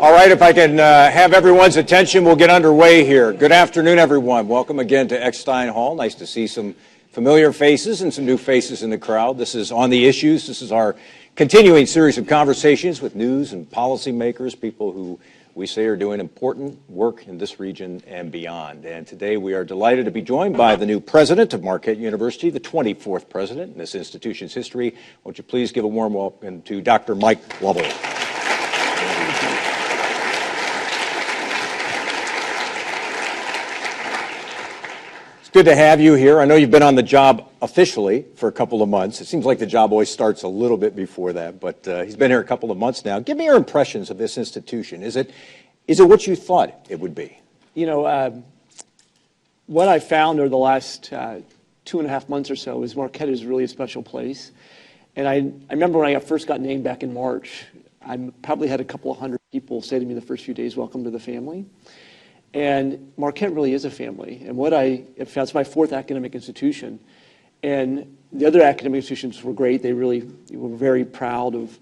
All right, if I can have everyone's attention, we'll get underway here. Good afternoon, everyone. Welcome again to Eckstein Hall. Nice to see some familiar faces and some new faces in the crowd. This is On the Issues. This is our continuing series of conversations with news and policymakers, people who we say are doing important work in this region and beyond. And today we are delighted to be joined by the new president of Marquette University, the 24th president in this institution's history. Won't you please give a warm welcome to Dr. Mike Lovell. Good to have you here. I know you've been on the job officially for a couple of months. It seems like the job always starts a little bit before that, but he's been here a couple of months now. Give me your impressions of this institution. Is it what you thought it would be? You know, what I found over the last 2.5 months or so is Marquette is really a special place. And I remember when I first got named back in March, I probably had a couple of hundred people say to me the first few days, "Welcome to the family." And Marquette really is a family. And what I have found, it's my 4th academic institution. And the other academic institutions were great. They were very proud of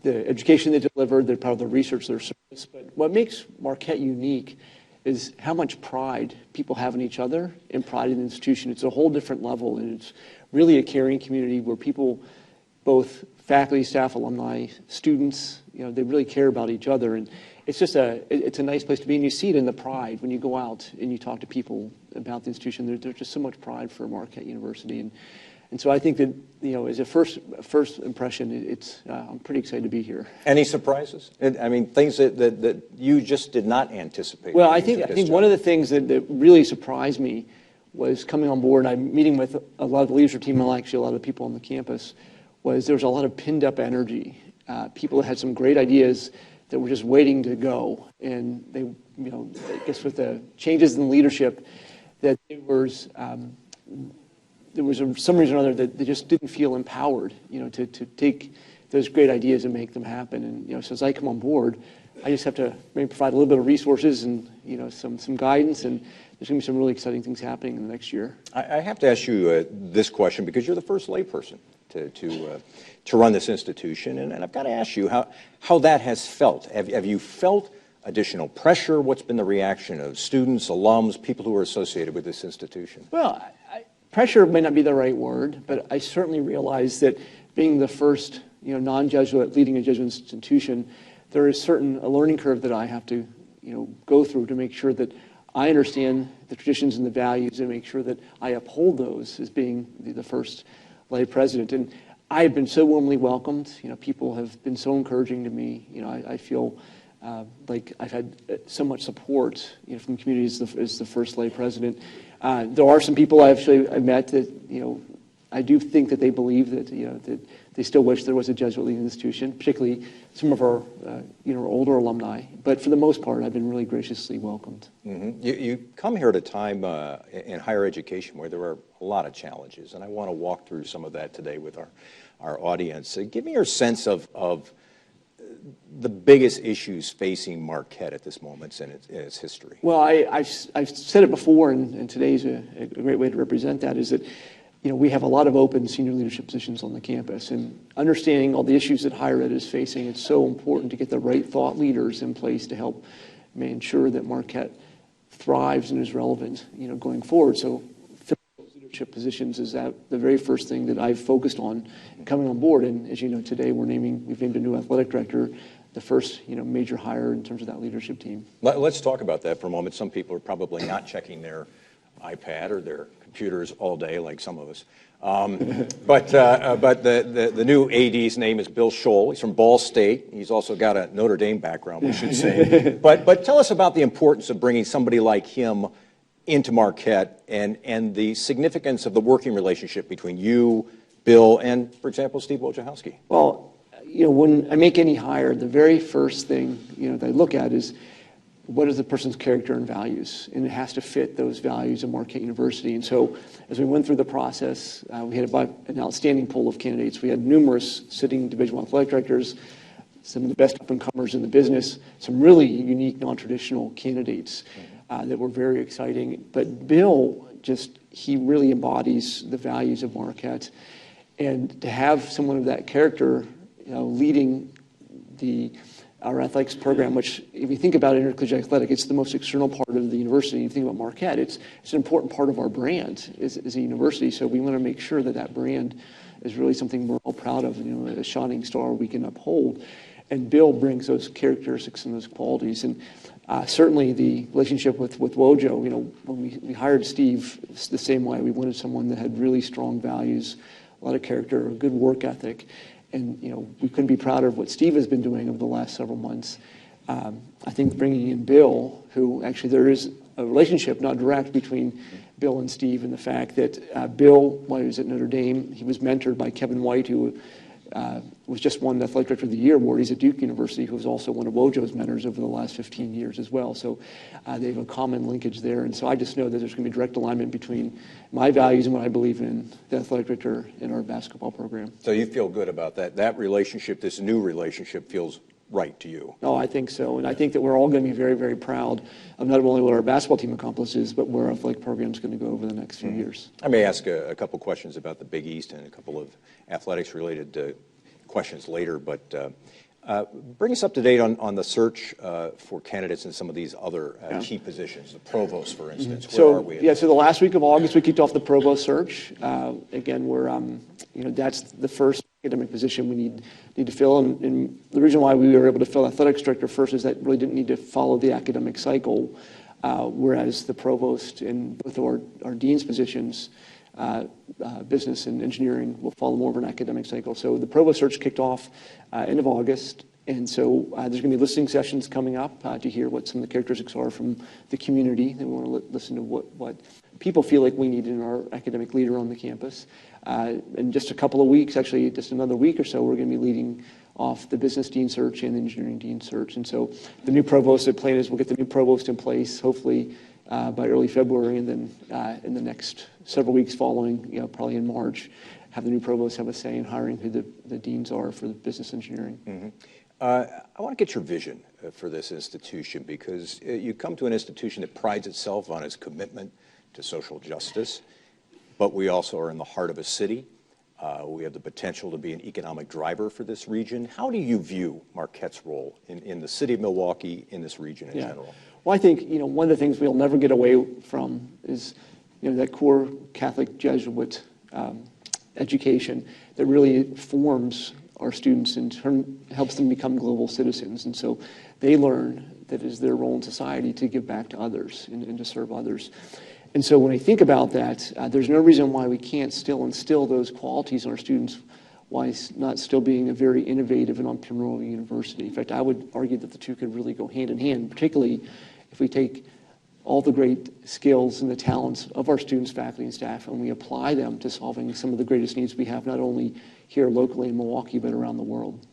the education they delivered. They're proud of the research, their service. But what makes Marquette unique is how much pride people have in each other and pride in the institution. It's a whole different level. And it's really a caring community where people, both faculty, staff, alumni, students, they really care about each other. And it's just it's a nice place to be, and you see it in the pride when you go out and you talk to people about the institution. There's just so much pride for Marquette University, and so I think that as a first impression, I'm pretty excited to be here. Any surprises? I mean, things that you just did not anticipate. Well, I think one of the things that really surprised me was coming on board. I'm meeting with a lot of the leadership team, and actually a lot of the people on the campus. Was there was a lot of pinned up energy. People that had some great ideas that were just waiting to go. And they, I guess with the changes in leadership, that there was some reason or other that they just didn't feel empowered, to take those great ideas and make them happen. And, so as I come on board, I just have to maybe provide a little bit of resources and, some guidance, and there's going to be some really exciting things happening in the next year. I have to ask you this question because you're the first layperson to run this institution, and I've got to ask you how that has felt. Have you felt additional pressure? What's been the reaction of students, alums, people who are associated with this institution? Well, pressure may not be the right word, but I certainly realize that being the first non-Jesuit leading a Jesuit institution, there is a learning curve that I have to go through to make sure that I understand the traditions and the values and make sure that I uphold those as being the first lay president. And I have been so warmly welcomed. People have been so encouraging to me. I feel like I've had so much support from the community as the first lay president. There are some people I've met that I do think that they believe that that they still wish there was a Jesuit leading institution, particularly some of our older alumni. But for the most part, I've been really graciously welcomed. Mm-hmm. You come here at a time in higher education where there are a lot of challenges, and I want to walk through some of that today with our audience. Give me your sense of the biggest issues facing Marquette at this moment in its history. Well, I've said it before, and today's a great way to represent that, is that we have a lot of open senior leadership positions on the campus, and understanding all the issues that higher ed is facing, it's so important to get the right thought leaders in place to help ensure that Marquette thrives and is relevant, going forward. So leadership positions is the very first thing that I've focused on coming on board. And as you know, today we've named a new athletic director, the first major hire in terms of that leadership team. Let's talk about that for a moment. Some people are probably not checking their iPad or their computers all day, like some of us. But the new AD's name is Bill Scholl. He's from Ball State. He's also got a Notre Dame background, we should say. But tell us about the importance of bringing somebody like him into Marquette and the significance of the working relationship between you, Bill, and, for example, Steve Wojciechowski. Well, when I make any hire, the very first thing that I look at is what is the person's character and values, and it has to fit those values of Marquette University. And so as we went through the process, we had an outstanding pool of candidates. We had numerous sitting Division I athletic directors, some of the best up-and-comers in the business, some really unique, non-traditional candidates that were very exciting. But Bill, he really embodies the values of Marquette. And to have someone of that character leading the our athletics program, which if you think about intercollegiate athletic, it's the most external part of the university. You think about Marquette, it's an important part of our brand as a university. So we want to make sure that that brand is really something we're all proud of, a shining star we can uphold. And Bill brings those characteristics and those qualities. And certainly the relationship with Wojo, when we hired Steve, it's the same way. We wanted someone that had really strong values, a lot of character, a good work ethic. And, we couldn't be prouder of what Steve has been doing over the last several months. I think bringing in Bill, who actually there is a relationship, not direct, between Bill and Steve, and the fact that Bill, while he was at Notre Dame, he was mentored by Kevin White, who was just won the Athletic Director of the Year award. He's at Duke University, who was also one of Wojo's mentors over the last 15 years as well. So they have a common linkage there. And so I just know that there's going to be direct alignment between my values and what I believe in, the Athletic Director in our basketball program. So you feel good about that? That relationship, this new relationship, feels right to you? Oh, I think so. And I think that we're all going to be very, very proud of not only what our basketball team accomplishes, but where our athletic program is going to go over the next few years. I may ask a couple questions about the Big East and a couple of athletics-related questions later, but bring us up to date on the search for candidates in some of these other key positions, the provost, for instance. Where are we? So the last week of August, we kicked off the provost search. Again, we're, that's the first academic position we need to fill. And the reason why we were able to fill athletics director first is that really didn't need to follow the academic cycle, whereas the provost and both of our dean's positions, business and engineering, will follow more of an academic cycle. So the provost search kicked off end of August. And so there's going to be listening sessions coming up to hear what some of the characteristics are from the community. And we want to listen to what people feel like we need in our academic leader on the campus. In just a couple of weeks, actually just another week or so, we're going to be leading off the business dean search and the engineering dean search. And so the new provost, the plan is we'll get the new provost in place hopefully by early February, and then in the next several weeks following, probably in March, have the new provost have a say in hiring who the deans are for the business engineering. Mm-hmm. I want to get your vision for this institution, because you come to an institution that prides itself on its commitment to social justice, but we also are in the heart of a city. We have the potential to be an economic driver for this region. How do you view Marquette's role in the city of Milwaukee, in this region in general? Well, I think, one of the things we'll never get away from is, that core Catholic Jesuit education that really forms our students and helps them become global citizens. And so they learn that it is their role in society to give back to others and to serve others. And so when I think about that, there's no reason why we can't still instill those qualities in our students, why not still being a very innovative and entrepreneurial university. In fact, I would argue that the two could really go hand in hand, particularly if we take all the great skills and the talents of our students, faculty, and staff, and we apply them to solving some of the greatest needs we have, not only here locally in Milwaukee, but around the world.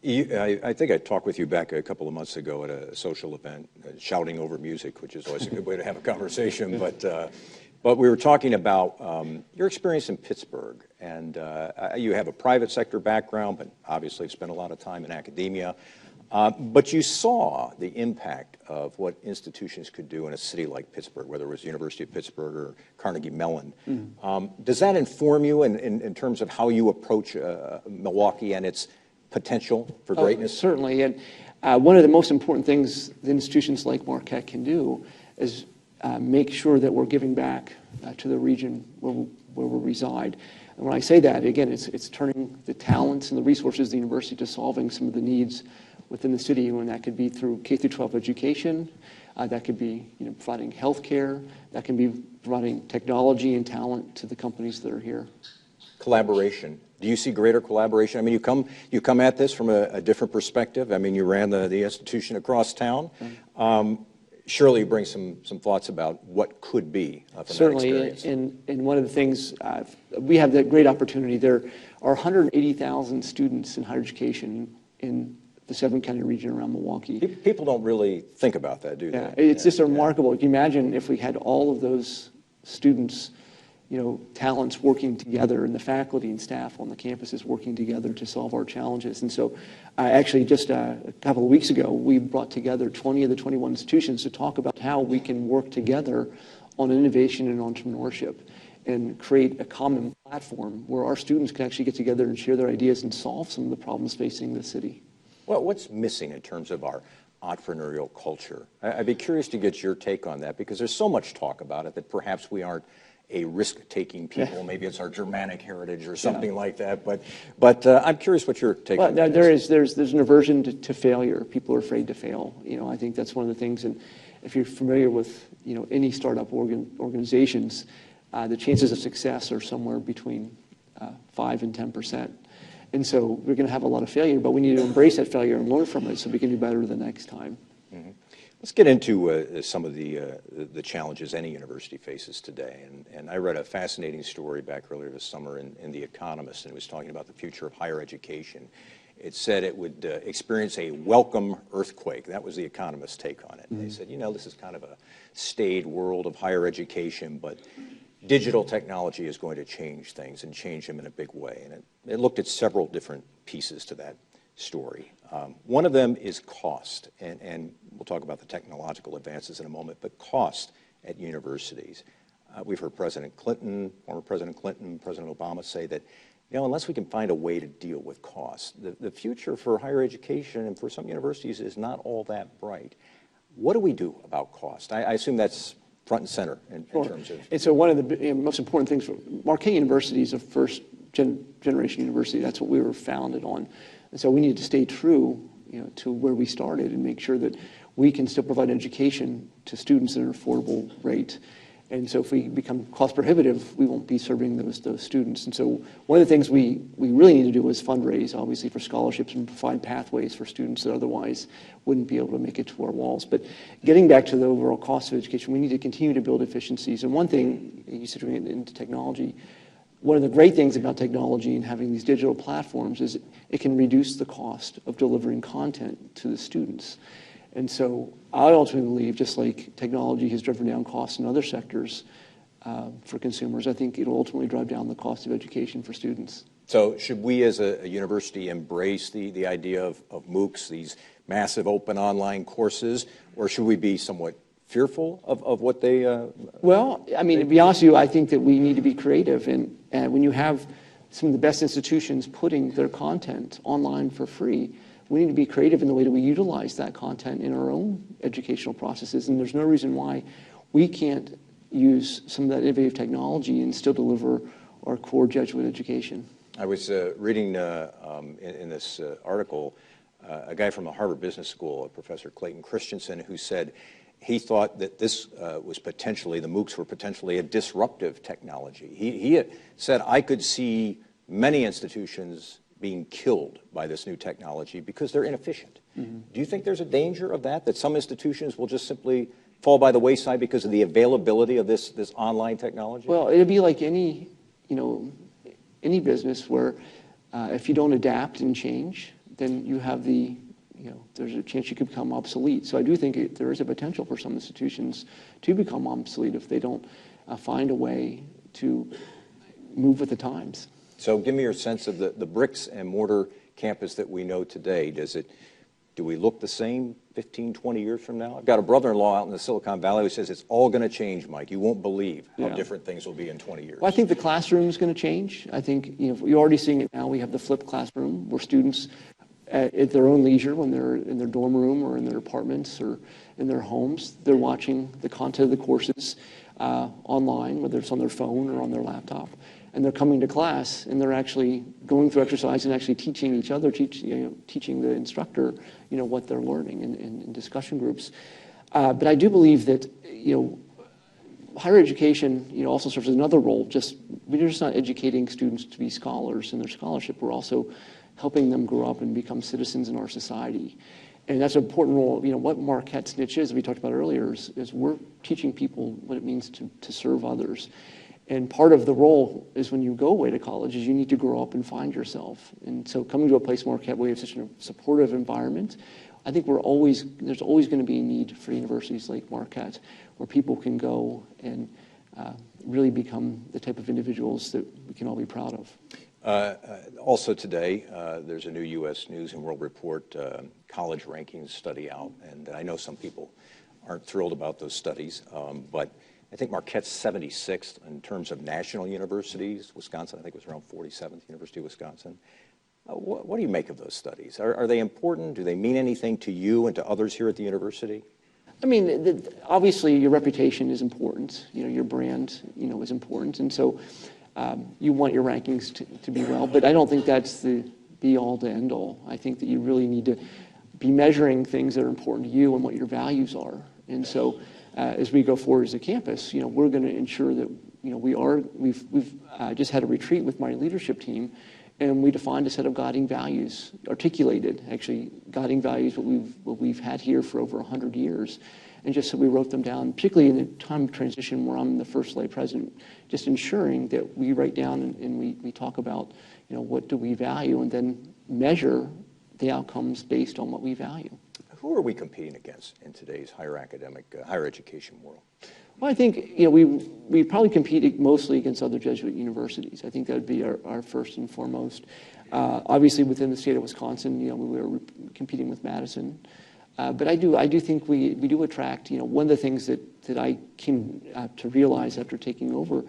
I think I talked with you back a couple of months ago at a social event, shouting over music, which is always a good way to have a conversation. But we were talking about your experience in Pittsburgh, and you have a private sector background, but obviously have spent a lot of time in academia. But you saw the impact of what institutions could do in a city like Pittsburgh, whether it was the University of Pittsburgh or Carnegie Mellon. Does that inform you in terms of how you approach Milwaukee and its potential for greatness? Certainly. And one of the most important things that institutions like Marquette can do is make sure that we're giving back to the region where we reside. And when I say that, again, it's turning the talents and the resources of the university to solving some of the needs within the city, and that could be through K-12 education, that could be providing health care, that can be providing technology and talent to the companies that are here. Collaboration. Do you see greater collaboration? I mean, you come at this from a different perspective. I mean, you ran the institution across town. Surely you bring some thoughts about what could be from Certainly, that experience. And one of the things, we have that great opportunity. There are 180,000 students in higher education in the 7-county region around Milwaukee. People don't really think about that, do they? Yeah, it's just remarkable. Can you imagine if we had all of those students, talents working together, and the faculty and staff on the campuses working together to solve our challenges. And so actually just a couple of weeks ago, we brought together 20 of the 21 institutions to talk about how we can work together on innovation and entrepreneurship and create a common platform where our students can actually get together and share their ideas and solve some of the problems facing the city. Well, what's missing in terms of our entrepreneurial culture? I'd be curious to get your take on that, because there's so much talk about it that perhaps we aren't a risk-taking people. Maybe it's our Germanic heritage or something like that. But I'm curious what your take on that is. There's an aversion to failure. People are afraid to fail. I think that's one of the things. And if you're familiar with any startup organizations, the chances of success are somewhere between 5 and 10%. And so we're going to have a lot of failure, but we need to embrace that failure and learn from it so we can do better the next time. Mm-hmm. Let's get into some of the challenges any university faces today. And I read a fascinating story back earlier this summer in The Economist, and it was talking about the future of higher education. It said it would experience a welcome earthquake. That was The Economist's take on it. Mm-hmm. They said, this is kind of a staid world of higher education, but digital technology is going to change things and change them in a big way. And it looked at several different pieces to that story. One of them is cost, and we'll talk about the technological advances in a moment, but cost at universities. We've heard President Clinton, former President Clinton, President Obama say that, unless we can find a way to deal with cost, the future for higher education and for some universities is not all that bright. What do we do about cost? I assume that's front and center in terms of... And so one of the most important things, Marquette University is a first generation university. That's what we were founded on. And so we need to stay true to where we started and make sure that we can still provide education to students at an affordable rate. And so if we become cost prohibitive, we won't be serving those students. And so one of the things we really need to do is fundraise, obviously, for scholarships and provide pathways for students that otherwise wouldn't be able to make it to our walls. But getting back to the overall cost of education, we need to continue to build efficiencies. And one thing, you said into technology, one of the great things about technology and having these digital platforms is it can reduce the cost of delivering content to the students. And so I ultimately believe, just like technology has driven down costs in other sectors for consumers, I think it'll ultimately drive down the cost of education for students. So should we as a university embrace the idea of MOOCs, these massive open online courses, or should we be somewhat fearful of what they... Well, I mean, to be honest with you, I think that we need to be creative. And when you have some of the best institutions putting their content online for free, we need to be creative in the way that we utilize that content in our own educational processes. And there's no reason why we can't use some of that innovative technology and still deliver our core Jesuit education. I was reading in this article a guy from the Harvard Business School, Professor Clayton Christensen, who said he thought that this was potentially, the MOOCs were potentially a disruptive technology. He said, I could see many institutions being killed by this new technology because they're inefficient. Mm-hmm. Do you think there's a danger of that some institutions will just simply fall by the wayside because of the availability of this online technology? Well, it'd be like any business where if you don't adapt and change, then you have there's a chance you could become obsolete. So I do think there is a potential for some institutions to become obsolete if they don't find a way to move with the times. So give me your sense of the bricks and mortar campus that we know today. Do we look the same 15, 20 years from now? I've got a brother-in-law out in the Silicon Valley who says it's all going to change, Mike. You won't believe how different things will be in 20 years. Well, I think the classroom is going to change. I think you're already seeing it now. We have the flipped classroom where students at their own leisure, when they're in their dorm room or in their apartments or in their homes, they're watching the content of the courses online, whether it's on their phone or on their laptop. And they're coming to class, and they're actually going through exercise and actually teaching each other, teaching the instructor, what they're learning in discussion groups. But I do believe that, higher education, also serves another role. We're just not educating students to be scholars in their scholarship. We're also helping them grow up and become citizens in our society. And that's an important role. What Marquette's niche is, we talked about earlier, is we're teaching people what it means to serve others. And part of the role is when you go away to college is you need to grow up and find yourself. And so coming to a place, Marquette, where we have such a supportive environment, I think there's always going to be a need for universities like Marquette where people can go and really become the type of individuals that we can all be proud of. Also today, there's a new U.S. News and World Report college rankings study out, and I know some people aren't thrilled about those studies, but I think Marquette's 76th in terms of national universities. Wisconsin, I think, was around 47th, University of Wisconsin. What do you make of those studies? Are they important? Do they mean anything to you and to others here at the university? I mean, obviously your reputation is important. Your brand, is important. And so you want your rankings to be well. But I don't think that's the be-all to end-all. I think that you really need to be measuring things that are important to you and what your values are. And so as we go forward as a campus, we're going to ensure that, we've just had a retreat with my leadership team, and we defined a set of guiding values, articulated, actually, guiding values, what we've had here for over 100 years. And just so we wrote them down, particularly in the time of transition where I'm the first lay president, just ensuring that we write down and we talk about, what do we value, and then measure the outcomes based on what we value. Who are we competing against in today's higher education world? Well, I think we probably compete mostly against other Jesuit universities. I think that would be our first and foremost. Obviously, within the state of Wisconsin, we were competing with Madison. But I do think we do attract. One of the things that I came to realize after taking over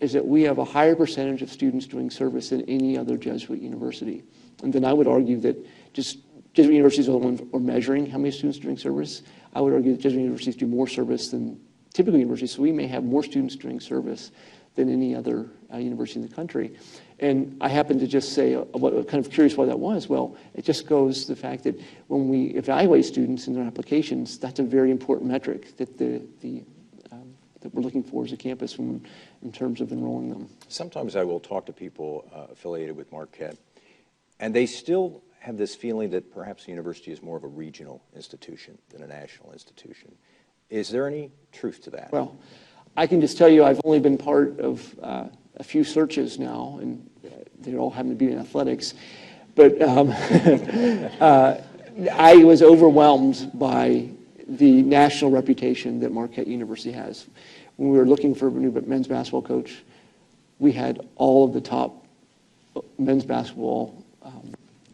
is that we have a higher percentage of students doing service than any other Jesuit university. And then I would argue that just Jesuit universities are the ones who are measuring how many students are doing service. I would argue that Jesuit universities do more service than typical universities, so we may have more students doing service than any other university in the country. And I happen to just say, kind of curious why that was. Well, it just goes to the fact that when we evaluate students in their applications, that's a very important metric that that we're looking for as a campus in terms of enrolling them. Sometimes I will talk to people affiliated with Marquette, and they still have this feeling that perhaps the university is more of a regional institution than a national institution. Is there any truth to that? Well, I can just tell you I've only been part of a few searches now, and they all happen to be in athletics. But I was overwhelmed by the national reputation that Marquette University has. When we were looking for a new men's basketball coach, we had all of the top men's basketball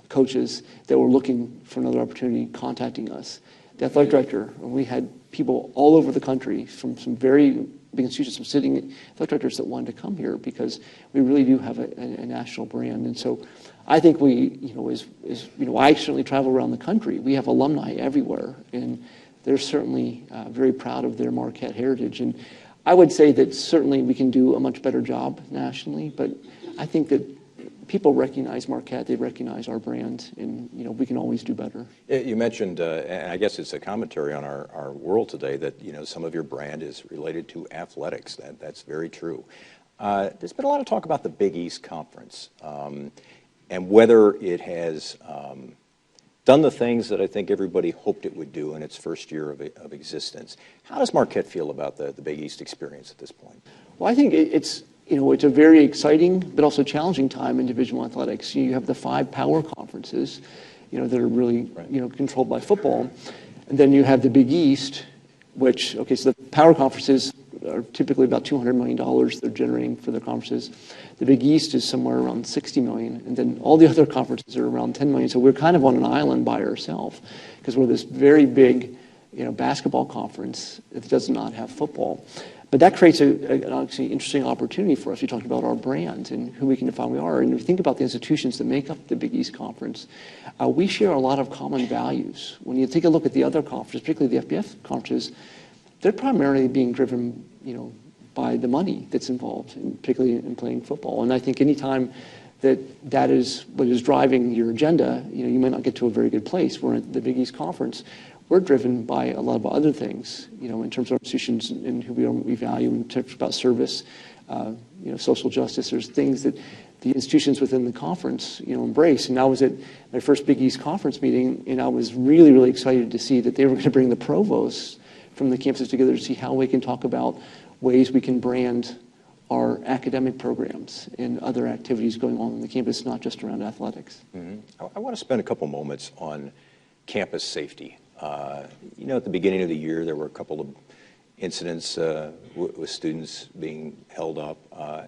coaches that were looking for another opportunity contacting us. The athletic director, we had people all over the country from some very big institutions, some sitting athletic directors that wanted to come here because we really do have a national brand. And so I think I certainly travel around the country. We have alumni everywhere, and they're certainly very proud of their Marquette heritage. And I would say that certainly we can do a much better job nationally, but I think that people recognize Marquette, they recognize our brand, and we can always do better. You mentioned, and I guess it's a commentary on our world today, that some of your brand is related to athletics. That's very true. There's been a lot of talk about the Big East Conference and whether it has done the things that I think everybody hoped it would do in its first year of existence. How does Marquette feel about the Big East experience at this point? Well, I think it's a very exciting but also challenging time in Division I athletics. You have the 5 power conferences, that are really, controlled by football. And then you have the Big East, which, so the power conferences are typically about $200 million they're generating for their conferences. The Big East is somewhere around $60 million. And then all the other conferences are around $10 million. So we're kind of on an island by ourselves because we're this very big, basketball conference that does not have football. But that creates an actually interesting opportunity for us. We talked about our brand and who we can define we are. And if you think about the institutions that make up the Big East Conference, we share a lot of common values. When you take a look at the other conferences, particularly the FBS conferences, they're primarily being driven, by the money that's involved, particularly in playing football. And I think any time that is what is driving your agenda, you might not get to a very good place. We're at the Big East Conference. We're driven by a lot of other things, in terms of our institutions and who we value, in terms about service, social justice. There's things that the institutions within the conference, embrace. And I was at my first Big East Conference meeting, and I was really, really excited to see that they were going to bring the provosts from the campuses together to see how we can talk about ways we can brand our academic programs and other activities going on the campus, not just around athletics. Mm-hmm. I want to spend a couple moments on campus safety. At the beginning of the year, there were a couple of incidents with students being held up,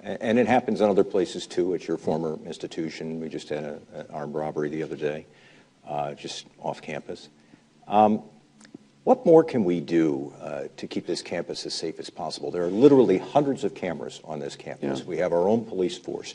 and it happens in other places too. At your former institution, we just had an armed robbery the other day, just off campus. What more can we do to keep this campus as safe as possible? There are literally hundreds of cameras on this campus. Yeah. We have our own police force.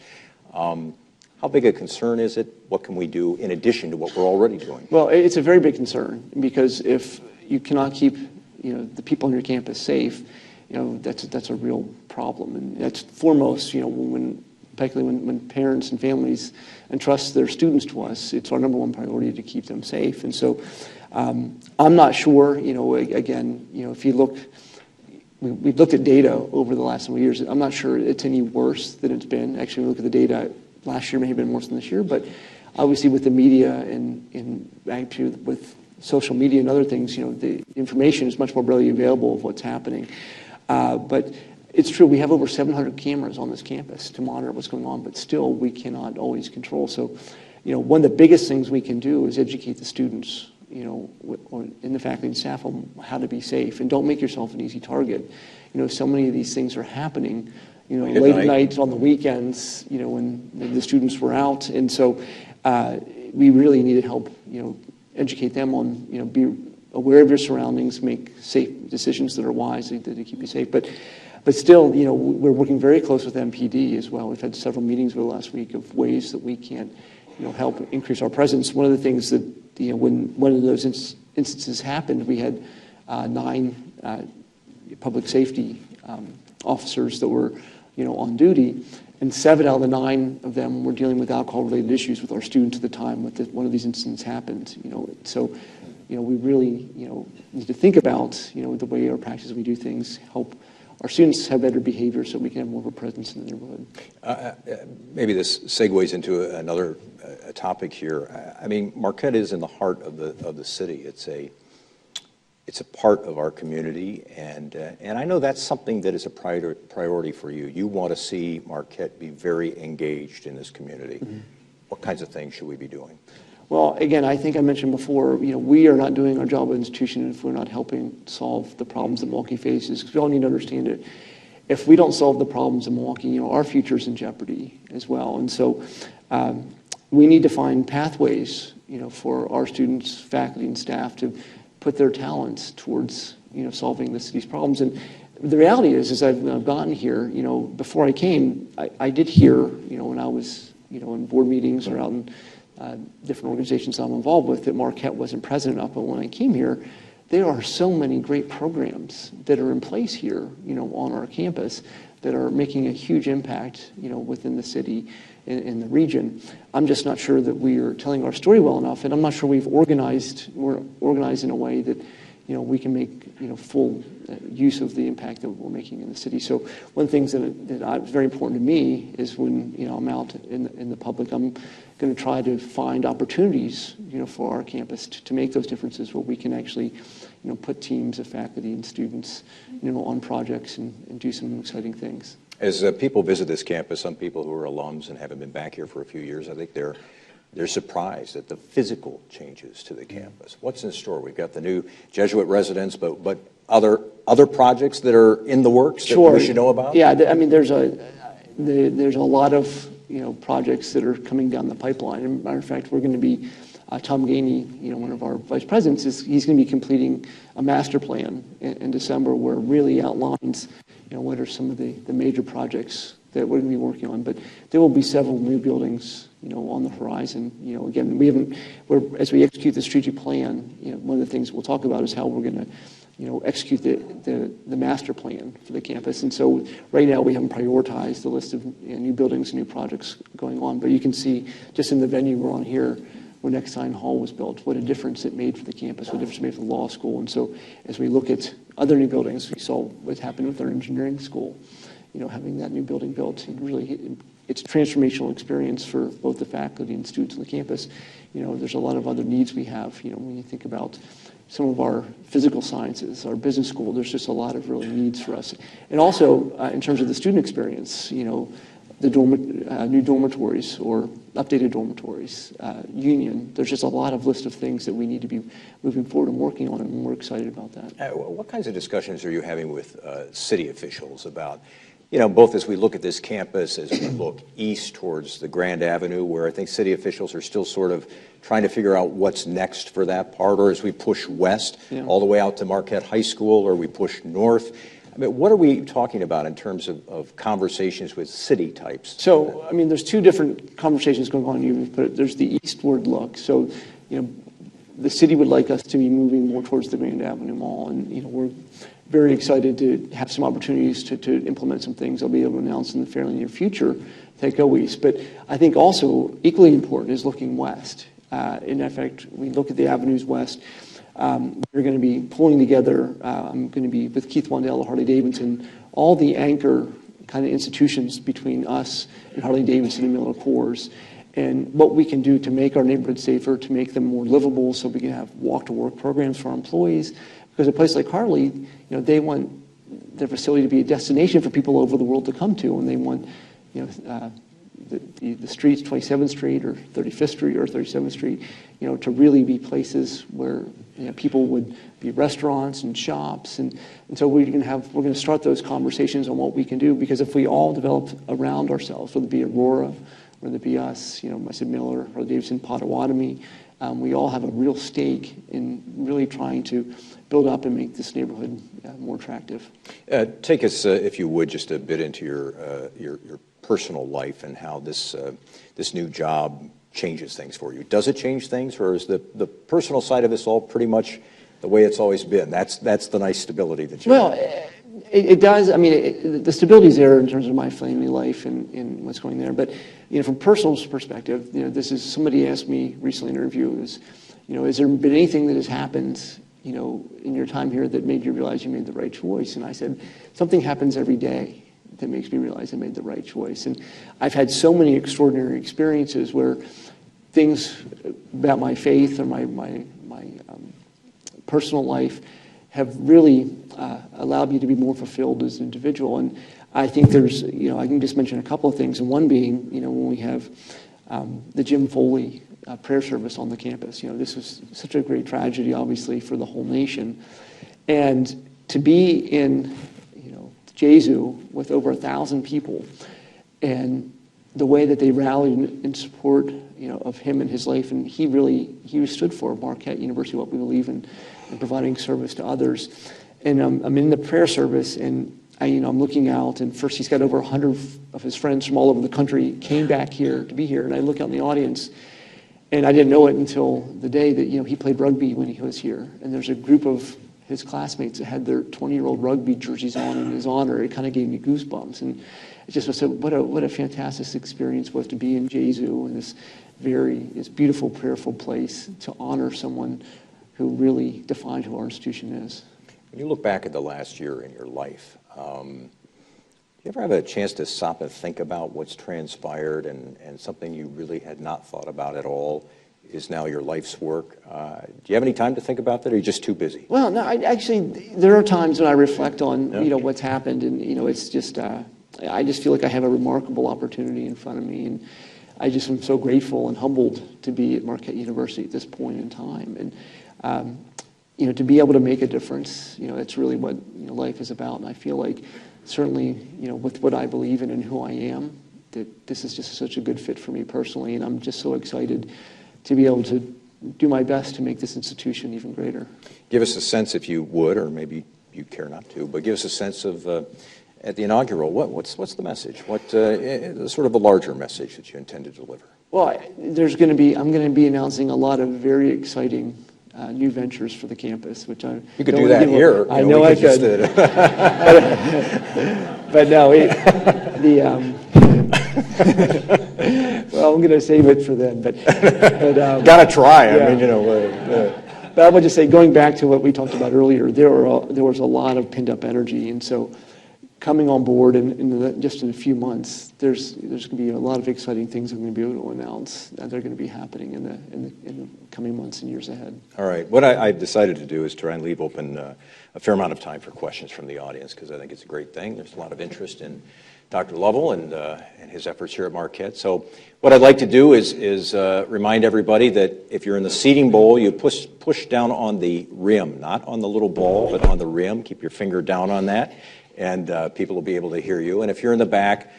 How big a concern is it? What can we do in addition to what we're already doing? Well, it's a very big concern because if you cannot keep, the people on your campus safe, that's a real problem, and that's foremost. Particularly when parents and families entrust their students to us, it's our number one priority to keep them safe. And so, I'm not sure. Again, if you look. We've looked at data over the last several years. I'm not sure it's any worse than it's been. Actually, we look at the data. Last year may have been worse than this year, but obviously with the media and actually with social media and other things, the information is much more readily available of what's happening. But it's true, we have over 700 cameras on this campus to monitor what's going on, but still we cannot always control. So, one of the biggest things we can do is educate the students, and the faculty and staff on how to be safe, and don't make yourself an easy target. So many of these things are happening, late at night, on the weekends, when the students were out. And so we really need to help, educate them on, be aware of your surroundings, make safe decisions that are wise to keep you safe. But still, we're working very close with MPD as well. We've had several meetings over the last week of ways that we can, help increase our presence. One of the things that, when one of those instances happened, we had 9 public safety officers that were, on duty, and 7 out of the 9 of them were dealing with alcohol-related issues with our students at the time when one of these incidents happened. So, we really, need to think about, the way our practices we do things help our students have better behavior so we can have more of a presence in the neighborhood. Maybe this segues into another topic here. I mean, Marquette is in the heart of the city. It's a part of our community, and I know that's something that is a priority for you. You want to see Marquette be very engaged in this community. Mm-hmm. What kinds of things should we be doing? Well, again, I think I mentioned before, we are not doing our job as an institution if we're not helping solve the problems that Milwaukee faces, because we all need to understand it. If we don't solve the problems in Milwaukee, our future is in jeopardy as well. And so we need to find pathways, for our students, faculty, and staff to put their talents towards, solving the city's problems. And the reality is, as I've gotten here, before I came, I did hear, when I was, in board meetings or out in different organizations I'm involved with, that Marquette wasn't present enough. But when I came here, there are so many great programs that are in place here, on our campus that are making a huge impact, within the city in the region. I'm just not sure that we are telling our story well enough, and I'm not sure we're organized in a way that, we can make, full use of the impact that we're making in the city. So one of the things that is very important to me is when, I'm out in the public, I'm going to try to find opportunities, for our campus to make those differences where we can actually, put teams of faculty and students, on projects and do some exciting things. As people visit this campus, some people who are alums and haven't been back here for a few years, I think they're surprised at the physical changes to the campus. What's in store? We've got the new Jesuit residence, but other projects that are in the works that we should know about? Yeah, I mean, there's a lot of projects that are coming down the pipeline. As a matter of fact, we're going to be Tom Gainey, one of our vice presidents, he's going to be completing a master plan in December where it really outlines, what are some of the major projects that we're going to be working on. But there will be several new buildings, on the horizon. Again, as we execute the strategic plan, one of the things we'll talk about is how we're going to, execute the master plan for the campus. And so right now we haven't prioritized the list of new buildings and new projects going on. But you can see just in the venue we're on here, when Eckstein Hall was built, what a difference it made for the campus, what a difference it made for the law school. And so as we look at other new buildings, we saw what happened with our engineering school, having that new building built. It's a transformational experience for both the faculty and students on the campus. There's a lot of other needs we have, when you think about some of our physical sciences, our business school, there's just a lot of really needs for us. And also, in terms of the student experience, the new dormitories or updated dormitories, union, there's just a lot of list of things that we need to be moving forward and working on, and we're excited about that. What kinds of discussions are you having with city officials about, both as we look at this campus, as we look east towards the Grand Avenue, where I think city officials are still sort of trying to figure out what's next for that part, or as we push west all the way out to Marquette High School, or we push north? I mean, what are we talking about in terms of conversations with city types? So, I mean, there's two different conversations going on. There's the eastward look. So, the city would like us to be moving more towards the Grand Avenue Mall, and we're very excited to have some opportunities to implement some things I'll be able to announce in the fairly near future that go east. But I think also equally important is looking west. In effect, we look at the avenues west. We're going to be pulling together, I'm going to be with Keith Wandell at Harley-Davidson, all the anchor kind of institutions between us and Harley-Davidson and Miller Coors, and what we can do to make our neighborhoods safer, to make them more livable so we can have walk-to-work programs for our employees. Because a place like Harley, they want their facility to be a destination for people all over the world to come to, and they want, the streets, 27th Street or 35th Street or 37th Street, to really be places where people would be restaurants and shops, and so we're going to start those conversations on what we can do, because if we all develop around ourselves, whether it be Aurora, whether it be us, I said Miller, or Davidson, Potawatomi, we all have a real stake in really trying to build up and make this neighborhood more attractive. Take us, if you would, just a bit into your personal life and how this new job changes things for you. Does it change things, or is the personal side of this all pretty much the way it's always been? That's the nice stability that you have. Well, it does. I mean, the stability is there in terms of my family life and what's going there. But from personal perspective, this is, somebody asked me recently in an interview, has there been anything that has happened, in your time here that made you realize you made the right choice? And I said, something happens every day that makes me realize I made the right choice. And I've had so many extraordinary experiences where things about my faith or my personal life have really allowed me to be more fulfilled as an individual. And I think there's, I can just mention a couple of things, and one being, when we have the Jim Foley prayer service on the campus. This was such a great tragedy, obviously, for the whole nation. And to be in, Jesu with over 1,000 people, and the way that they rallied in support, of him and his life, and he stood for Marquette University, what we believe in providing service to others. And I'm in the prayer service, and I'm looking out, and first he's got over 100 of his friends from all over the country came back here to be here, and I look out in the audience, and I didn't know it until the day that he played rugby when he was here, and there's a group of his classmates that had their 20-year-old rugby jerseys on in his honor. It kind of gave me goosebumps, and it just was what a fantastic experience was to be in Jesu, in this beautiful, prayerful place, to honor someone who really defined who our institution is. When you look back at the last year in your life, do you ever have a chance to stop and think about what's transpired, and something you really had not thought about at all is now your life's work? Do you have any time to think about that, or are you just too busy? Well, no, there are times when I reflect on, what's happened, and, it's just, I just feel like I have a remarkable opportunity in front of me, and I just am so grateful and humbled to be at Marquette University at this point in time. And, to be able to make a difference, that's really what life is about. And I feel like certainly, with what I believe in and who I am, that this is just such a good fit for me personally. And I'm just so excited to be able to do my best to make this institution even greater. Give us a sense, if you would, or maybe you care not to, but give us a sense of, at the inaugural, what's the message? What sort of a larger message that you intend to deliver? Well, I'm going to be announcing a lot of very exciting new ventures for the campus, which I you could do that here. I know I could. But no, well, I'm going to save it for then. But gotta try. Yeah. I mean, But I would just say, going back to what we talked about earlier, there was a lot of pent up energy, and so coming on board just in a few months, there's going to be a lot of exciting things I'm going to be able to announce that are going to be happening in the coming months and years ahead. All right. What I've decided to do is try and leave open a fair amount of time for questions from the audience, because I think it's a great thing. There's a lot of interest in Dr. Lovell and his efforts here at Marquette. So what I'd like to do is remind everybody that if you're in the seating bowl, you push down on the rim, not on the little ball, but on the rim. Keep your finger down on that, and people will be able to hear you. And if you're in the back,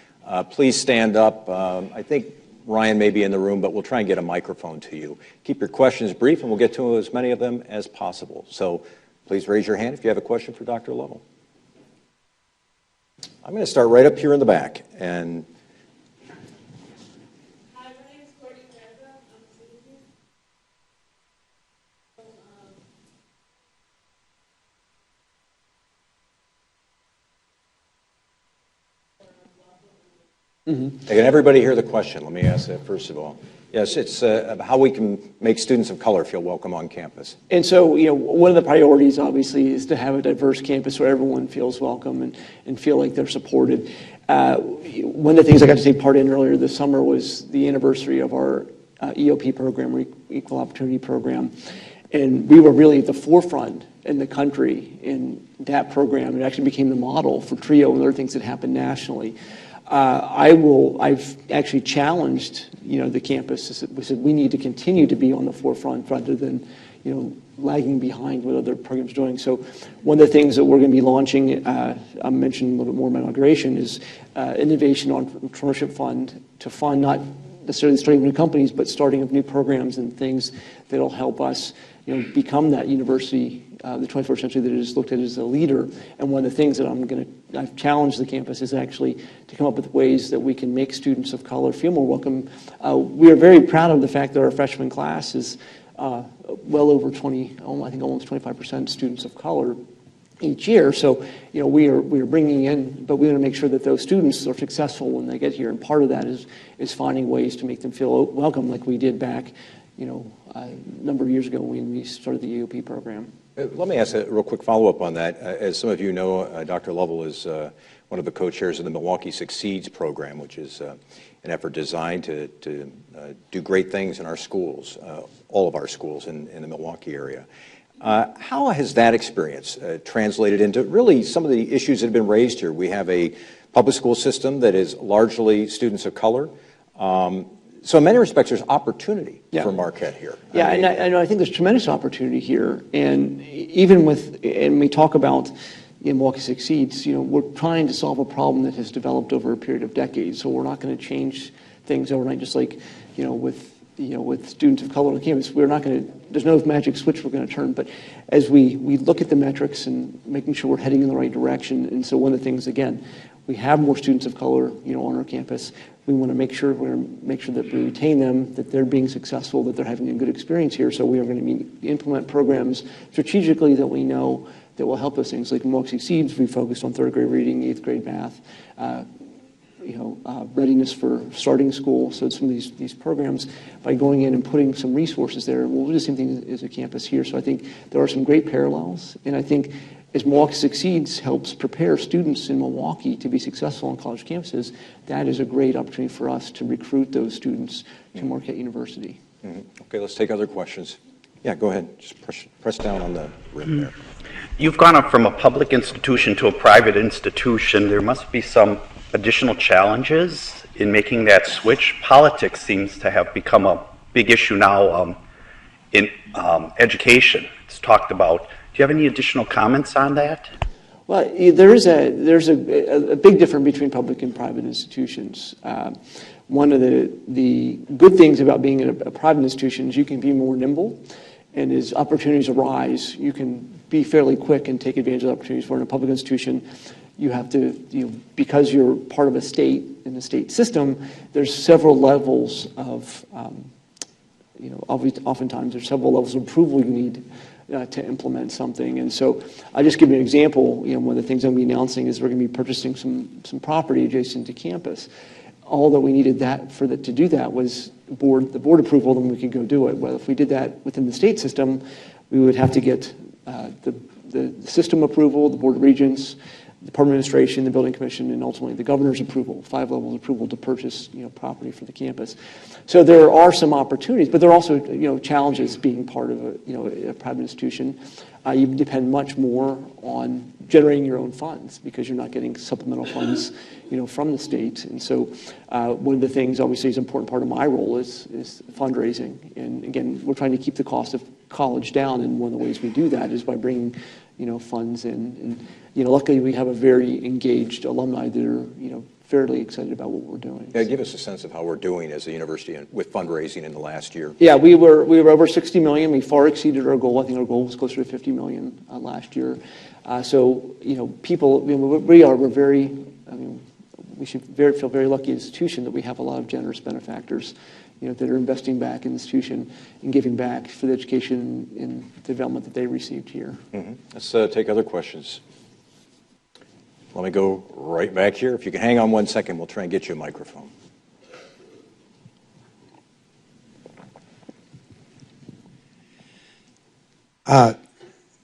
please stand up. I think Ryan may be in the room, but we'll try and get a microphone to you. Keep your questions brief, and we'll get to as many of them as possible. So please raise your hand if you have a question for Dr. Lovell. I'm going to start right up here in the back. And Hi, my name is Courtney Carza. I'm a citizen. can everybody hear the question? Let me ask that first of all. Yes, it's how we can make students of color feel welcome on campus. And so, one of the priorities, obviously, is to have a diverse campus where everyone feels welcome and feel like they're supported. One of the things I got to take part in earlier this summer was the anniversary of our EOP program, or Equal Opportunity Program. And we were really at the forefront in the country in that program. It actually became the model for TRIO and other things that happened nationally. I've actually challenged, the campus. We said we need to continue to be on the forefront rather than, lagging behind what other programs are doing. So one of the things that we're going to be launching, I mentioned a little bit more in my inauguration, is Innovation Entrepreneurship Fund to fund not necessarily starting new companies, but starting of new programs and things that'll help us, become that university, the 21st century that is looked at as a leader. And one of the things that I've challenged the campus is actually to come up with ways that we can make students of color feel more welcome. We are very proud of the fact that our freshman class is well over 20, I think almost 25% students of color each year. So, we are bringing in, but we want to make sure that those students are successful when they get here. And part of that is finding ways to make them feel welcome, like we did back, a number of years ago when we started the EOP program. Let me ask a real quick follow-up on that. As some of you know, Dr. Lovell is one of the co-chairs of the Milwaukee Succeeds program, which is an effort designed to do great things in our schools, all of our schools in the Milwaukee area. How has that experience translated into really some of the issues that have been raised here? We have a public school system that is largely students of color. So in many respects, there's opportunity for Marquette here. Yeah, I think there's tremendous opportunity here. And even and we talk about Milwaukee Succeeds, we're trying to solve a problem that has developed over a period of decades. So we're not going to change things overnight, just like, with students of color on campus. There's no magic switch we're going to turn. But as we look at the metrics and making sure we're heading in the right direction. And so one of the things, again, we have more students of color, on our campus. We want to make sure that we retain them, that they're being successful, that they're having a good experience here. So we are going to implement programs strategically that we know that will help us. Things like Milwaukee Succeeds, we focused on third grade reading, eighth grade math, readiness for starting school. So some of these programs, by going in and putting some resources there, we'll do the same thing as a campus here. So I think there are some great parallels, and I think as Milwaukee Succeeds helps prepare students in Milwaukee to be successful on college campuses, that is a great opportunity for us to recruit those students to Marquette University. Mm-hmm. Okay, let's take other questions. Yeah, go ahead. Just press down on the rim there. You've gone up from a public institution to a private institution. There must be some additional challenges in making that switch. Politics seems to have become a big issue now in education. It's talked about. Do you have any additional comments on that? Well, there's a big difference between public and private institutions. One of the good things about being in a private institution is you can be more nimble, and as opportunities arise, you can be fairly quick and take advantage of opportunities. Where in a public institution, you have to, because you're part of a state, in the state system, there's several levels of, oftentimes there's several levels of approval you need to implement something. And so I'll just give you an example. One of the things I'm going to be announcing is we're going to be purchasing some property adjacent to campus. All that we needed to do that was the board approval, then we could go do it. Well, if we did that within the state system, we would have to get the system approval, the Board of Regents, the Department of Administration, the Building Commission, and ultimately the governor's approval, 5 levels of approval to purchase property for the campus. So there are some opportunities, but there are also challenges being part of a private institution. You depend much more on generating your own funds because you're not getting supplemental funds from the state. And so one of the things obviously is an important part of my role is fundraising. And again, we're trying to keep the cost of college down, and one of the ways we do that is by bringing funds in. And, luckily we have a very engaged alumni that are, fairly excited about what we're doing. Yeah, give us a sense of how we're doing as a university with fundraising in the last year. Yeah, we were over 60 million. We far exceeded our goal. I think our goal was closer to 50 million last year. So, people, we're very, we should feel very lucky institution that we have a lot of generous benefactors, that are investing back in the institution and giving back for the education and development that they received here. Mm-hmm. Let's take other questions. Let me go right back here. If you can hang on 1 second, we'll try and get you a microphone.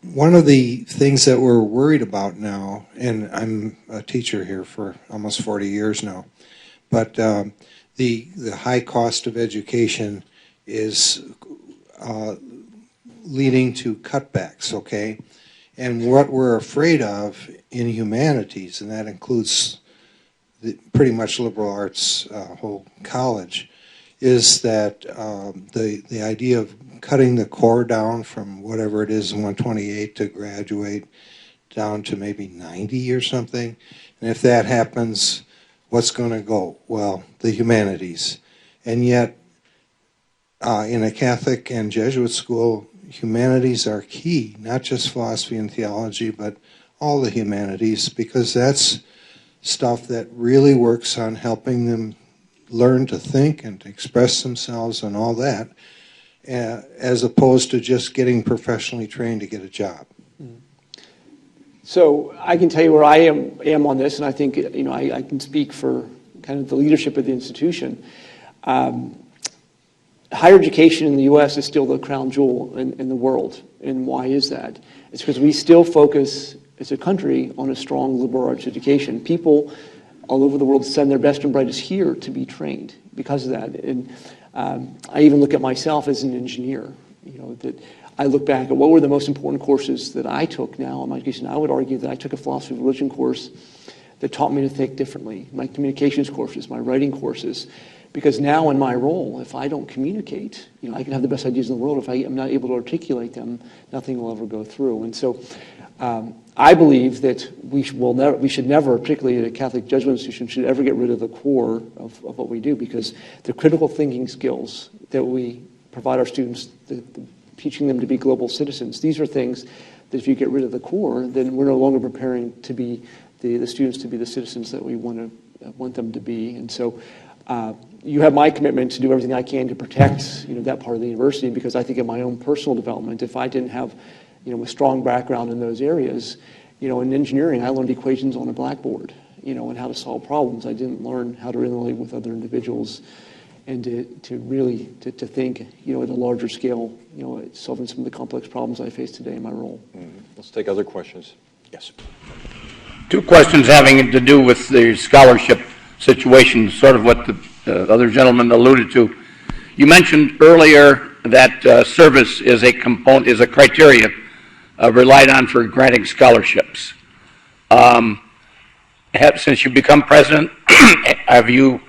One of the things that we're worried about now, and I'm a teacher here for almost 40 years now, but the high cost of education is leading to cutbacks, okay? And what we're afraid of in humanities, and that includes pretty much liberal arts, whole college, is that the idea of cutting the core down from whatever it is, 128 to graduate down to maybe 90 or something. And if that happens, what's going to go? Well, the humanities. And yet, in a Catholic and Jesuit school, humanities are key, not just philosophy and theology, but all the humanities, because that's stuff that really works on helping them learn to think and to express themselves and all that, as opposed to just getting professionally trained to get a job. So I can tell you where I am on this, and I think I can speak for kind of the leadership of the institution. Higher education in the U.S. is still the crown jewel in the world. And why is that? It's because we still focus as a country on a strong liberal arts education. People all over the world send their best and brightest here to be trained because of that. And I even look at myself as an engineer, that I look back at what were the most important courses that I took now in my education. I would argue that I took a philosophy of religion course that taught me to think differently. My communications courses, my writing courses. Because now in my role, if I don't communicate, I can have the best ideas in the world. If I am not able to articulate them, nothing will ever go through. And so I believe that we should never, particularly at a Catholic Jesuit institution, should ever get rid of the core of what we do, because the critical thinking skills that we provide our students, teaching them to be global citizens, these are things that if you get rid of the core, then we're no longer preparing to be the students to be the citizens that we want them to be. And so you have my commitment to do everything I can to protect that part of the university, because I think in my own personal development, if I didn't have a strong background in those areas, in engineering, I learned equations on a blackboard, and how to solve problems. I didn't learn how to relate with other individuals and to really think, at a larger scale, solving some of the complex problems I face today in my role. Mm-hmm. Let's take other questions. Yes. Two questions having to do with the scholarship situation, sort of what the other gentleman alluded to. You mentioned earlier that service is a criteria relied on for granting scholarships. Since you've become president, have you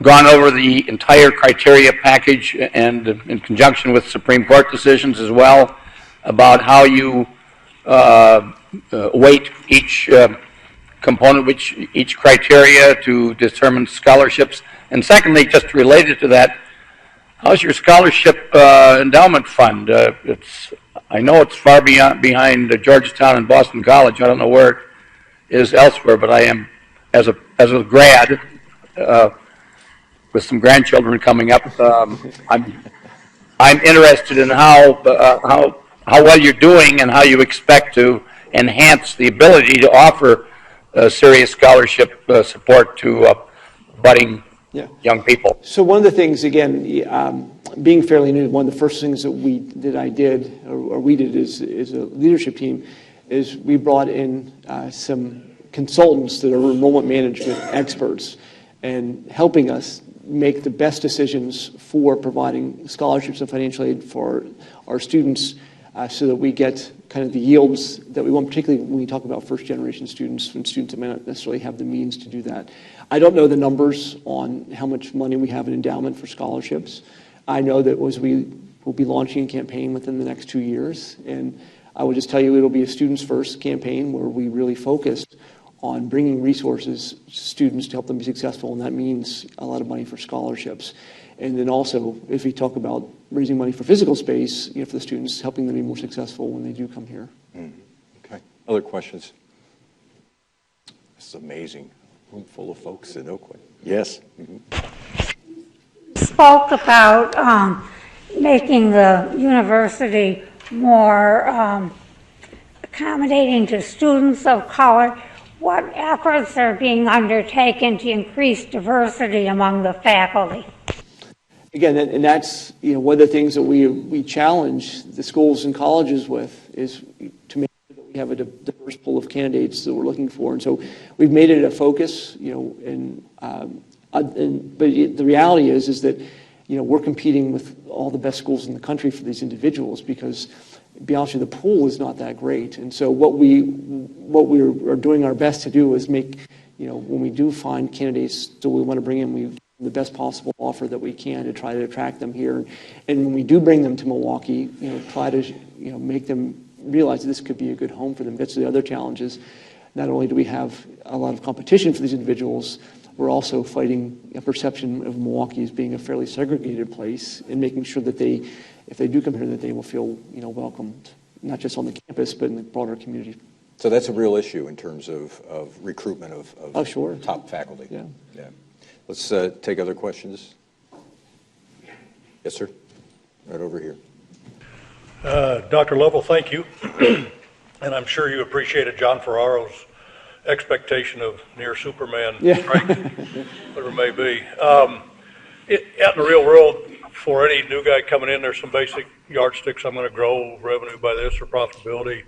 gone over the entire criteria package and in conjunction with Supreme Court decisions as well about how you weight each component, each criteria to determine scholarships? And secondly, just related to that, how's your scholarship endowment fund? I know it's far behind Georgetown and Boston College. I don't know where it is elsewhere, but I am, as a grad, with some grandchildren coming up, I'm interested in how well you're doing and how you expect to enhance the ability to offer serious scholarship support to budding young people. So one of the things, again, being fairly new, one of the first things that we did as a leadership team is we brought in some consultants that are enrollment management experts and helping us make the best decisions for providing scholarships and financial aid for our students so that we get kind of the yields that we want, particularly when we talk about first-generation students and students that may not necessarily have the means to do that. I don't know the numbers on how much money we have in endowment for scholarships. I know that we will be launching a campaign within the next 2 years, and I would just tell you it'll be a students first campaign where we really focus on bringing resources to students to help them be successful, and that means a lot of money for scholarships. And then also, if we talk about raising money for physical space, for the students, helping them be more successful when they do come here. Okay. Other questions? This is amazing. Room full of folks in Oakland. Yes. Spoke about making the university more accommodating to students of color. What efforts are being undertaken to increase diversity among the faculty? Again, and that's one of the things that we challenge the schools and colleges with is to make sure that we have a diverse pool of candidates that we're looking for. And so we've made it a focus, but the reality is that we're competing with all the best schools in the country for these individuals because, to be honest with you, the pool is not that great. And so what we are doing our best to do is make, when we do find candidates that we want to bring in, we the best possible offer that we can to try to attract them here. And when we do bring them to Milwaukee, try to make them realize that this could be a good home for them. That's the other challenge is not only do we have a lot of competition for these individuals, we're also fighting a perception of Milwaukee as being a fairly segregated place and making sure that if they do come here, that they will feel welcomed, not just on the campus, but in the broader community. So that's a real issue in terms of recruitment of sure. top faculty. Yeah. Let's take other questions. Yes, sir. Right over here. Dr. Lovell, thank you. And I'm sure you appreciated John Ferraro's expectation of near Superman strength, whatever it may be. Out in the real world, for any new guy coming in, there's some basic yardsticks. I'm going to grow revenue by this or profitability.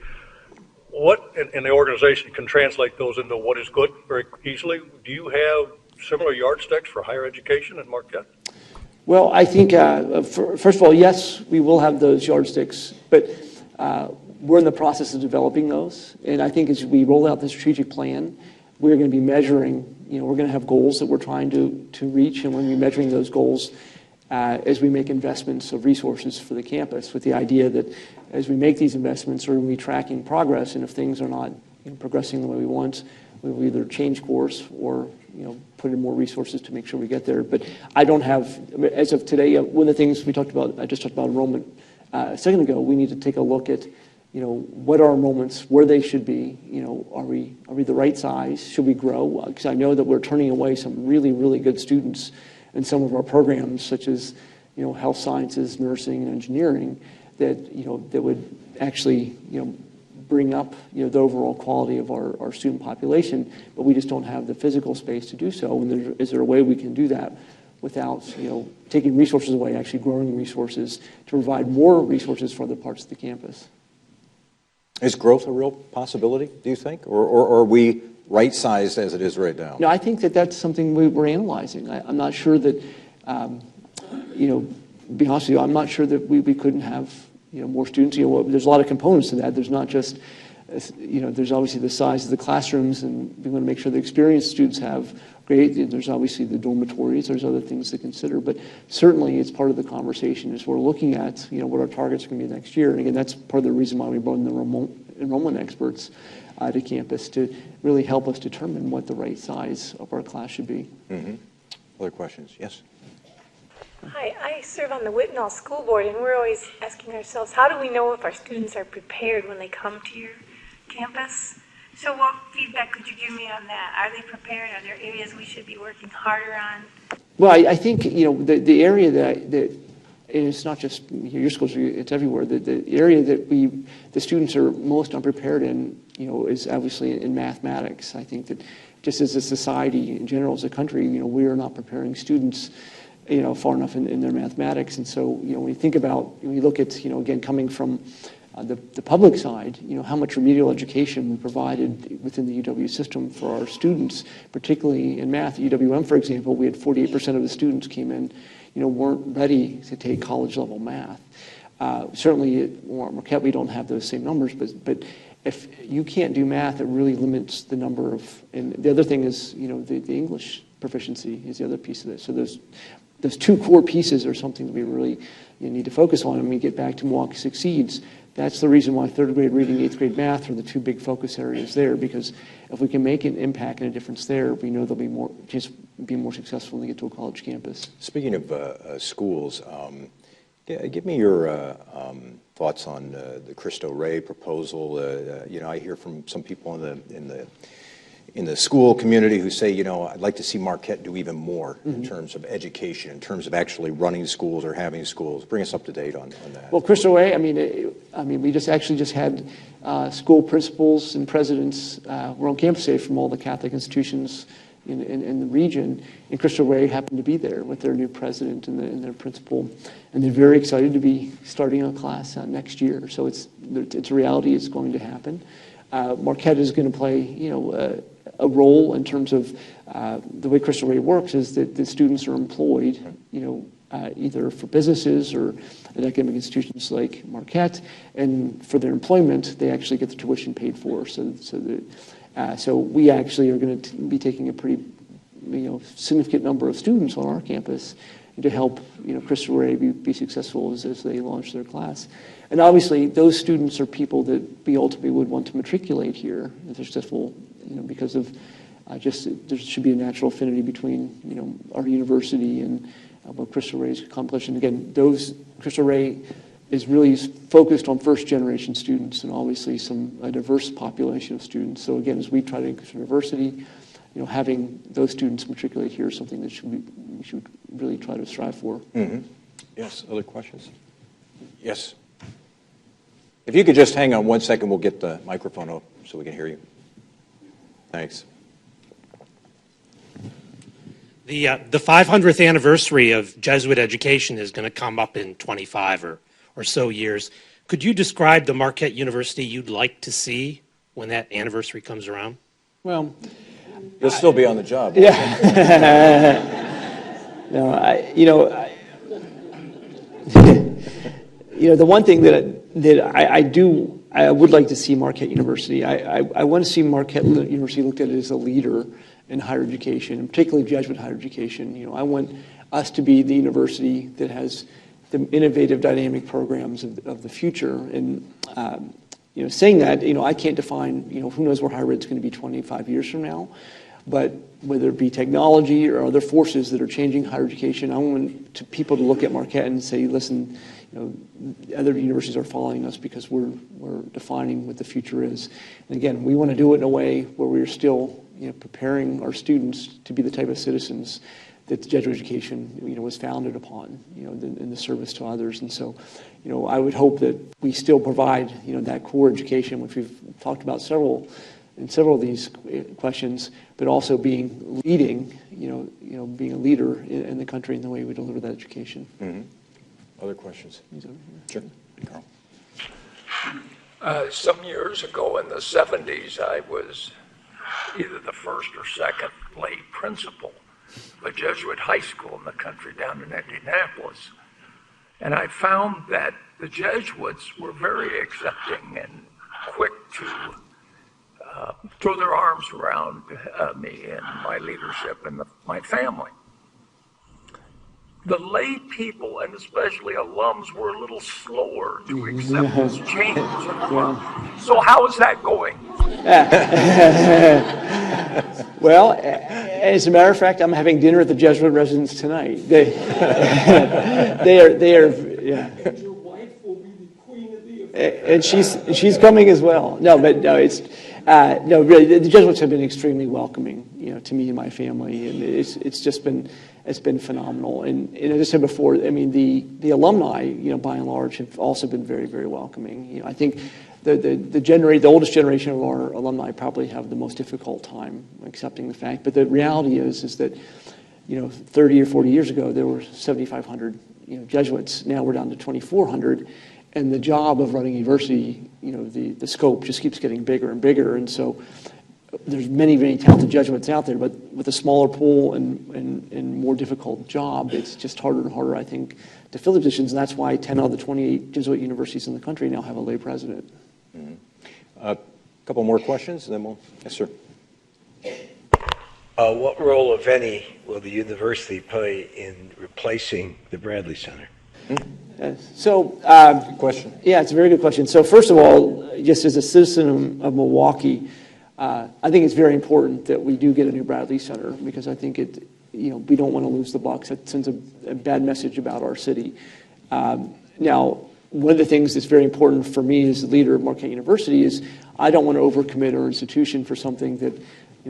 What in the organization can translate those into what is good very easily? Do you have similar yardsticks for higher education in Marquette? Well, I think, first of all, yes, we will have those yardsticks, but we're in the process of developing those. And I think as we roll out the strategic plan, we're going to be measuring, we're going to have goals that we're trying to reach, and we're going to be measuring those goals as we make investments of resources for the campus, with the idea that as we make these investments, we're going to be tracking progress, and if things are not progressing the way we want, we will either change course or put in more resources to make sure we get there. But I don't have, as of today, one of the things we talked about, I just talked about enrollment a second ago, we need to take a look at, what are enrollments, where they should be, are we the right size, should we grow? Because I know that we're turning away some really, really good students in some of our programs, such as, health sciences, nursing, and engineering, that, that would actually, bring up the overall quality of our student population, but we just don't have the physical space to do so. And is there a way we can do that without taking resources away, actually growing resources to provide more resources for other parts of the campus? Is growth a real possibility, do you think? Or are we right-sized as it is right now? No, I think that's something we're analyzing. I'm not sure that, to be honest with you, I'm not sure that we couldn't have more students. There's a lot of components to that. There's not just, there's obviously the size of the classrooms, and we want to make sure the experienced students have great. There's obviously the dormitories. There's other things to consider, but certainly it's part of the conversation as we're looking at, what our targets are going to be next year. And again, that's part of the reason why we brought in the enrollment experts to campus to really help us determine what the right size of our class should be. Mm-hmm. Other questions? Yes. Hi, I serve on the Whitnall School Board, and we're always asking ourselves, how do we know if our students are prepared when they come to your campus? So what feedback could you give me on that? Are they prepared? Are there areas we should be working harder on? Well, I think, the area that and it's not just your schools, it's everywhere, the area that the students are most unprepared in, is obviously in mathematics. I think that just as a society in general, as a country, we are not preparing students far enough in their mathematics. And so, when you think about, when you look at, again, coming from the public side, how much remedial education we provided within the UW system for our students, particularly in math. At UWM, for example, we had 48% of the students came in, weren't ready to take college level math. Certainly at Marquette, we don't have those same numbers, but if you can't do math, it really limits the number of, and the other thing is, the English proficiency is the other piece of this. So those two core pieces are something that we really need to focus on. And we get back to Milwaukee Succeeds. That's the reason why third grade reading, eighth grade math are the two big focus areas there, because if we can make an impact and a difference there, we know they'll be more successful when they get to a college campus. Speaking of schools, give me your thoughts on the Cristo Rey proposal. I hear from some people in the school community who say, I'd like to see Marquette do even more in terms of education, in terms of actually running schools or having schools. Bring us up to date on that. Well, Cristo Rey, we just had school principals and presidents were on campus today from all the Catholic institutions in the region, and Cristo Rey happened to be there with their new president and their principal, and they're very excited to be starting a class next year. So it's a reality. It's going to happen. Marquette is going to play, a role in terms of the way Cristo Rey works is that the students are employed, either for businesses or at academic institutions like Marquette, and for their employment, they actually get the tuition paid for. So we actually are going to be taking a pretty, significant number of students on our campus to help, Cristo Rey be successful as they launch their class. And obviously, those students are people that we ultimately would want to matriculate here if they're successful, because of there should be a natural affinity between, our university and what Cristo Rey's accomplished. And again, Cristo Rey is really focused on first-generation students and obviously a diverse population of students. So again, as we try to increase diversity, having those students matriculate here is something that we should really try to strive for. Mm-hmm. Yes, other questions? Yes. If you could just hang on 1 second, we'll get the microphone up so we can hear you. Thanks. The 500th anniversary of Jesuit education is going to come up in 25 or so years. Could you describe the Marquette University you'd like to see when that anniversary comes around? Well, you'll still be on the job. Yeah. No, the one thing that I would like to see Marquette University. I want to see Marquette University looked at as a leader in higher education, and particularly Jesuit higher education. I want us to be the university that has the innovative, dynamic programs of the future. And saying that, I can't define, who knows where higher ed is going to be 25 years from now. But whether it be technology or other forces that are changing higher education, I want people to look at Marquette and say, listen, other universities are following us because we're defining what the future is. And again, we want to do it in a way where we're still, preparing our students to be the type of citizens that the Jesuit education, was founded upon, in the service to others. And so, I would hope that we still provide, that core education, which we've talked about in several of these questions, but also being leading, being a leader in the country in the way we deliver that education. Mm-hmm. Other questions? Sure. Carl. Some years ago in the 70s, I was either the first or second lay principal of a Jesuit high school in the country down in Indianapolis. And I found that the Jesuits were very accepting and quick to throw their arms around me and my leadership and my family. The lay people, and especially alums, were a little slower to accept this change. So how is that going? Well, as a matter of fact, I'm having dinner at the Jesuit residence tonight. They are, yeah. And your wife will be the queen of the affair. And she's coming as well. No, really, the Jesuits have been extremely welcoming, to me and my family, and it's been phenomenal. And as I said before, the alumni, by and large, have also been very, very welcoming. I think the oldest generation of our alumni probably have the most difficult time accepting the fact. But the reality is that 30 or 40 years ago there were 7,500 Jesuits. Now we're down to 2,400. And the job of running a university, the scope just keeps getting bigger and bigger. And so there's many, many talented Jesuits out there, but with a smaller pool and more difficult job, it's just harder and harder, I think, to fill the positions. And that's why 10 out of the 28 Jesuit universities in the country now have a lay president. Mm-hmm. A couple more questions, and then we'll... Yes, sir. What role, if any, will the university play in replacing the Bradley Center? Good question. Yeah, it's a very good question. So first of all, just as a citizen of Milwaukee, I think it's very important that we do get a new Bradley Center because I think we don't want to lose the Bucks. It sends a bad message about our city. Now, one of the things that's very important for me as the leader of Marquette University is I don't want to overcommit our institution for something that,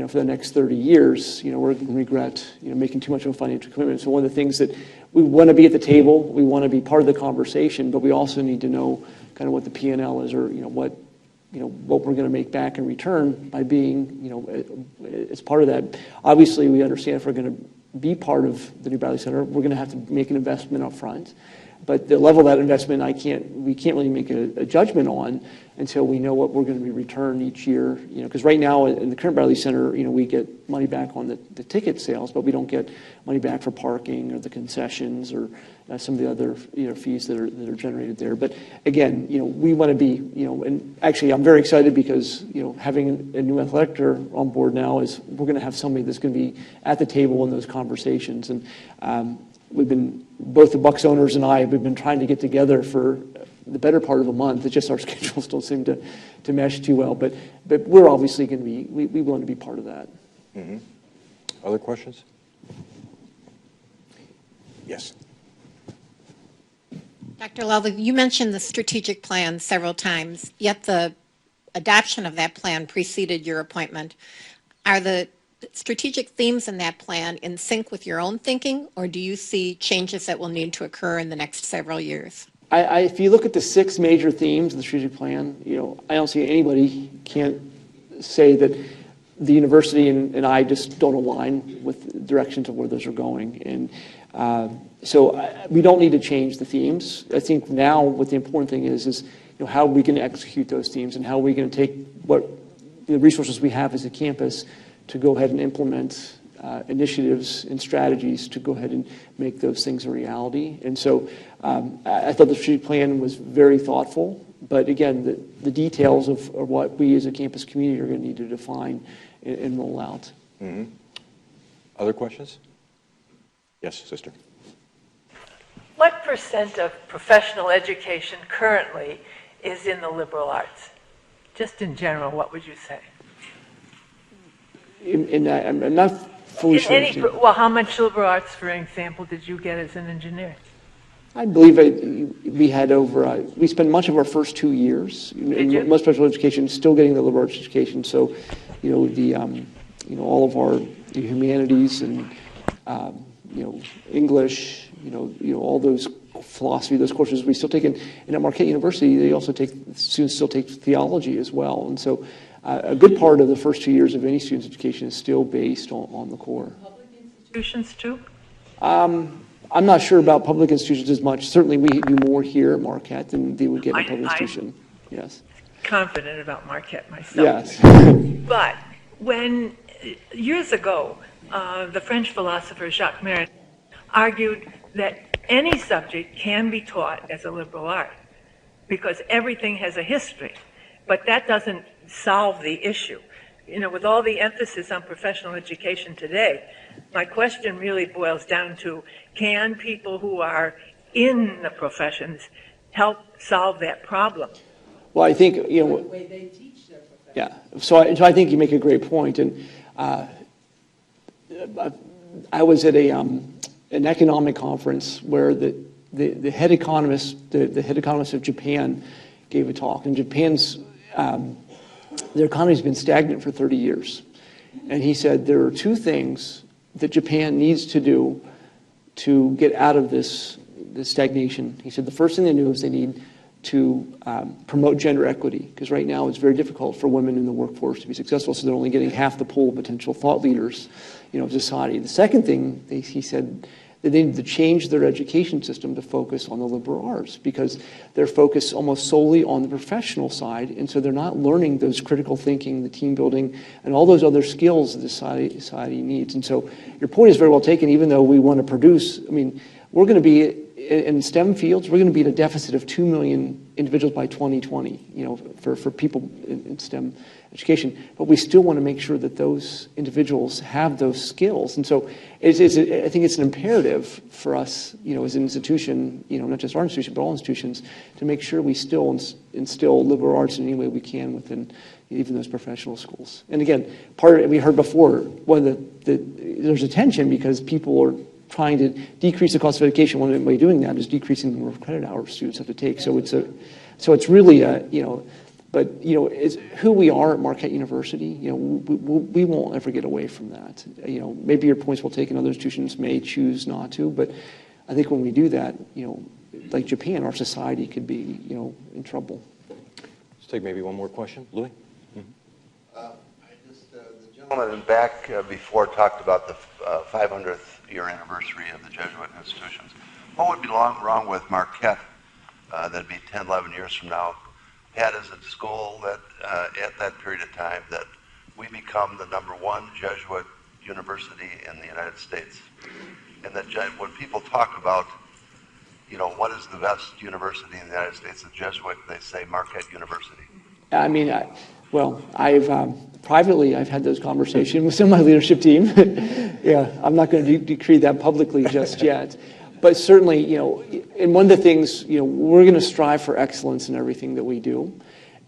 for the next 30 years, we're going to regret, making too much of a financial commitment. So one of the things that we want to be at the table, we want to be part of the conversation, but we also need to know kind of what the P&L is or, what we're going to make back in return by being, as part of that. Obviously, we understand if we're going to be part of the new Bradley Center, we're going to have to make an investment up front. But the level of that investment, we can't really make a judgment on until we know what we're going to be returned each year. Because right now in the current Bradley Center, we get money back on the ticket sales, but we don't get money back for parking or the concessions or some of the other fees that are generated there. But again, we want to be and actually I'm very excited because having a new athletic director on board now is we're going to have somebody that's going to be at the table in those conversations and. Both the Bucks owners and I, we've been trying to get together for the better part of a month. It's just our schedules don't seem to mesh too well. But we're obviously going to be, we want to be part of that. Mm-hmm. Other questions? Yes. Dr. Lovell, you mentioned the strategic plan several times, yet the adoption of that plan preceded your appointment. Are the strategic themes in that plan in sync with your own thinking, or do you see changes that will need to occur in the next several years? If you look at the 6 major themes of the strategic plan, I don't see anybody can't say that the university and I just don't align with the directions of where those are going. And so we don't need to change the themes. I think now what the important thing is how we can execute those themes and how we can take what the resources we have as a campus to go ahead and implement initiatives and strategies to go ahead and make those things a reality. And so I thought the strategic plan was very thoughtful, but again, the details of what we as a campus community are going to need to define and roll out. Mm-hmm. Other questions? Yes, sister. What % of professional education currently is in the liberal arts? Just in general, what would you say? I'm not fully sure. Well, how much liberal arts, for example, did you get as an engineer? I believe we had we spent much of our first 2 years in most special education still getting the liberal arts education. So, all of our humanities and, English, all those philosophy, those courses we still take and at Marquette University, students still take theology as well. And so a good part of the first 2 years of any student's education is still based on the core. Public institutions too? I'm not sure about public institutions as much. Certainly we do more here at Marquette than they would get in a public institution. Yes. Confident about Marquette myself. Yes. But when, years ago, the French philosopher Jacques Maritain argued that any subject can be taught as a liberal art because everything has a history. But that doesn't solve the issue. With all the emphasis on professional education today, my question really boils down to, can people who are in the professions help solve that problem? Well, I think, The way they teach their profession. yeah. So I think you make a great point. And I was at an economic conference where the head economist, the head economist of Japan gave a talk. And Japan's their economy's been stagnant for 30 years. And he said there are 2 things that Japan needs to do to get out of this stagnation. He said the first thing they do is they need to promote gender equity, because right now it's very difficult for women in the workforce to be successful, so they're only getting half the pool of potential thought leaders of society. The second thing, he said, that they need to change their education system to focus on the liberal arts, because they're focused almost solely on the professional side, and so they're not learning those critical thinking, the team building, and all those other skills that society needs. And so your point is very well taken, even though we want to produce, we're going to be in STEM fields, we're going to be at a deficit of 2 million individuals by 2020, for people in STEM education. But we still want to make sure that those individuals have those skills. And so I think it's an imperative for us, as an institution, not just our institution, but all institutions, to make sure we still instill liberal arts in any way we can within even those professional schools. And again, we heard before, there's a tension because people are trying to decrease the cost of education. One way of doing that is decreasing the number of credit hours students have to take. So it's really but it's who we are at Marquette University. We won't ever get away from that. Maybe your points will take, and other institutions may choose not to. But I think when we do that, like Japan, our society could be in trouble. Let's take maybe one more question, Louis. The gentleman in back before talked about the 500th year anniversary of the Jesuit institutions. What would be wrong with Marquette, that'd be 10, 11 years from now, had as a school that at that period of time that we become the #1 Jesuit university in the United States? And that when people talk about, what is the best university in the United States, the Jesuit, they say Marquette University. I mean, privately, I've had those conversations with some of my leadership team. Yeah, I'm not going to decree that publicly just yet. But certainly, and one of the things, we're going to strive for excellence in everything that we do.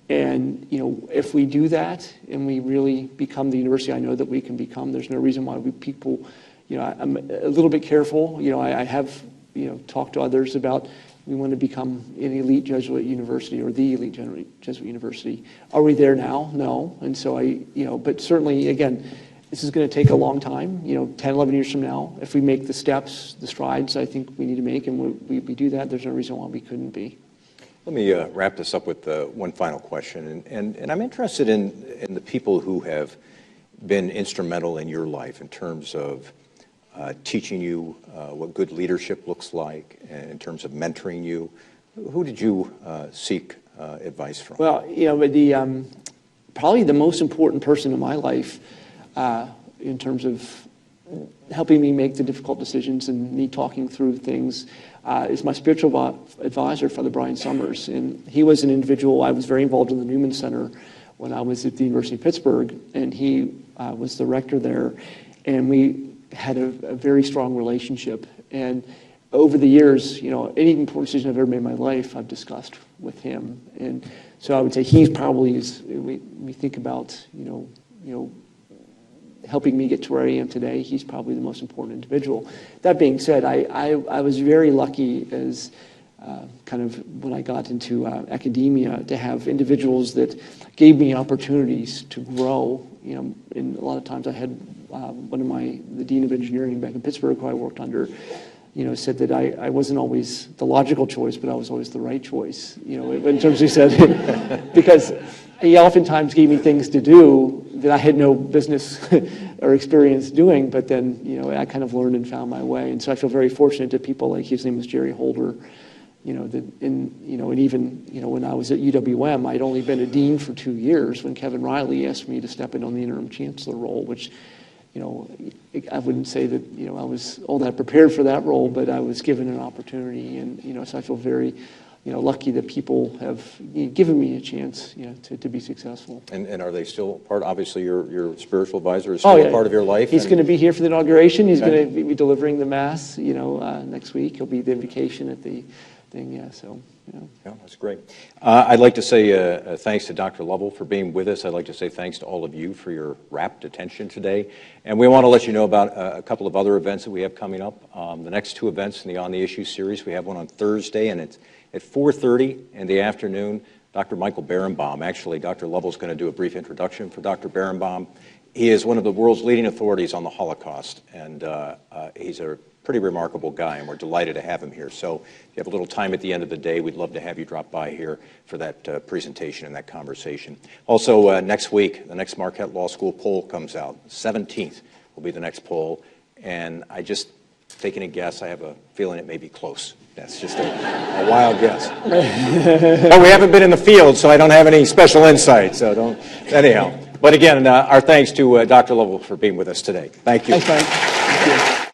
And, if we do that and we really become the university I know that we can become, there's no reason why people, I'm a little bit careful. I have, talked to others about we want to become an elite Jesuit university or the elite Jesuit university. Are we there now? No. And so but certainly, again, this is going to take a long time, 10, 11 years from now. If we make the steps, the strides I think we need to make, and we do that, there's no reason why we couldn't be. Let me wrap this up with one final question. And I'm interested in the people who have been instrumental in your life in terms of teaching you what good leadership looks like, and in terms of mentoring you. Who did you seek advice from? Well, probably the most important person in my life in terms of helping me make the difficult decisions and me talking through things is my spiritual advisor, Father Brian Summers. And he was an individual, I was very involved in the Newman Center when I was at the University of Pittsburgh, and he was the rector there. And we had a very strong relationship. And over the years, any important decision I've ever made in my life, I've discussed with him. And so I would say he's probably, we think about, helping me get to where I am today, he's probably the most important individual. That being said, I was very lucky as kind of when I got into academia to have individuals that gave me opportunities to grow. And a lot of times I had the dean of engineering back in Pittsburgh, who I worked under, said that I wasn't always the logical choice, but I was always the right choice. In terms of, he said, because he oftentimes gave me things to do that I had no business or experience doing, but then, I kind of learned and found my way. And so I feel very fortunate to people like, his name was Jerry Holder, and even, when I was at UWM, I'd only been a dean for 2 years when Kevin Riley asked me to step in on the interim chancellor role, which, I wouldn't say that, I was all that prepared for that role, but I was given an opportunity. And, so I feel very, lucky that people have given me a chance, to be successful. And are they still part? Obviously, your spiritual advisor is still a part of your life. He's going to be here for the inauguration. He's going to be delivering the mass, next week. He'll be the invocation at the thing. Yeah. So. Yeah, that's great. I'd like to say thanks to Dr. Lovell for being with us. I'd like to say thanks to all of you for your rapt attention today. And we want to let you know about a couple of other events that we have coming up. The next two events in the On the Issue series, we have one on Thursday, and it's at 4:30 in the afternoon. Dr. Michael Berenbaum. Actually, Dr. Lovell's going to do a brief introduction for Dr. Berenbaum. He is one of the world's leading authorities on the Holocaust, and he's a pretty remarkable guy, and we're delighted to have him here. So if you have a little time at the end of the day, we'd love to have you drop by here for that presentation and that conversation. Also, next week, the next Marquette Law School poll comes out. 17th will be the next poll, and I just taking a guess, I have a feeling it may be close. That's just a wild guess. But we haven't been in the field, so I don't have any special insight, so don't, anyhow. But again, our thanks to Dr. Lovell for being with us today. Thank you. Thanks, Frank. Thank you.